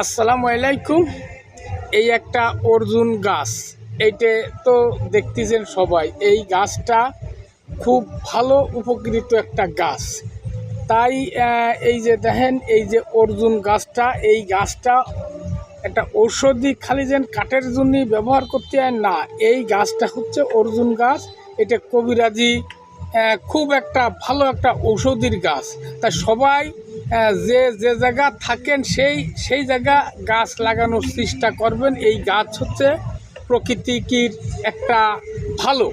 আসসালামু আলাইকুম। এই একটা অর্জুন গাছ, এইটা তো দেখতেছেন সবাই। এই গাছটা খুব ভালো উপকৃত একটা গাছ। তাই এই যে দেখেন, এই যে অর্জুন গাছটা, এই গাছটা একটা ঔষধি, খালি যেন কাঠের জন্য ব্যবহার করতে হয় না। এই গাছটা হচ্ছে অর্জুন গাছ। এটা কবিরাজি খুব একটা ভালো একটা ঔষধির গাছ। তাই সবাই যে যে জায়গা থাকেন সেই জায়গা গাছ লাগানোর চেষ্টা করবেন। এই গাছ হচ্ছে প্রকৃতির একটা ভালো,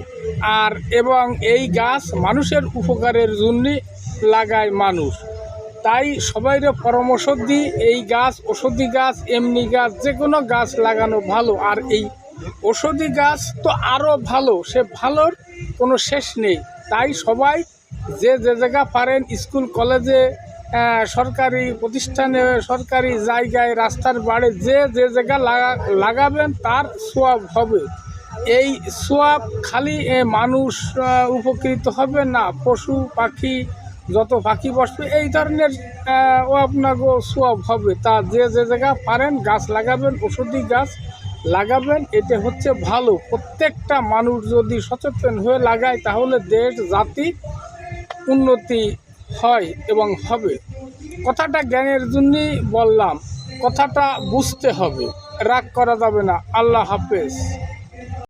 আর এবং এই গাছ মানুষের উপকারের জন্য লাগায় মানুষ। তাই সবাইরে পরামর্শ দিই, এই গাছ ওষুধি গাছ, এমনি গাছ, যে কোনো গাছ লাগানো ভালো। আর এই ওষুধি গাছ তো আরও ভালো, সে ভালোর কোনো শেষ নেই। তাই সবাই যে যে জায়গা পারেন, স্কুল কলেজে, সরকারি প্রতিষ্ঠানে, সরকারি জায়গায়, রাস্তার বাড়ি, যে যে জায়গা লাগাবেন তার সোয়াব হবে। এই সোয়াব খালি মানুষ উপকৃত হবে না, পশু পাখি, যত পাখি বসবে এই ধরনের ও আপনাকে সোয়াব হবে। তা যে যে জায়গা পারেন গাছ লাগাবেন, ওষুধি গাছ লাগাবেন। এটা হচ্ছে ভালো। প্রত্যেকটা মানুষ যদি সচেতন হয়ে লাগায় তাহলে দেশ জাতি উন্নতি হয় এবং হবে। কথাটা জ্ঞানের জন্যই বললাম, কথাটা বুঝতে হবে, রাগ করা যাবে না। আল্লাহ হাফেজ।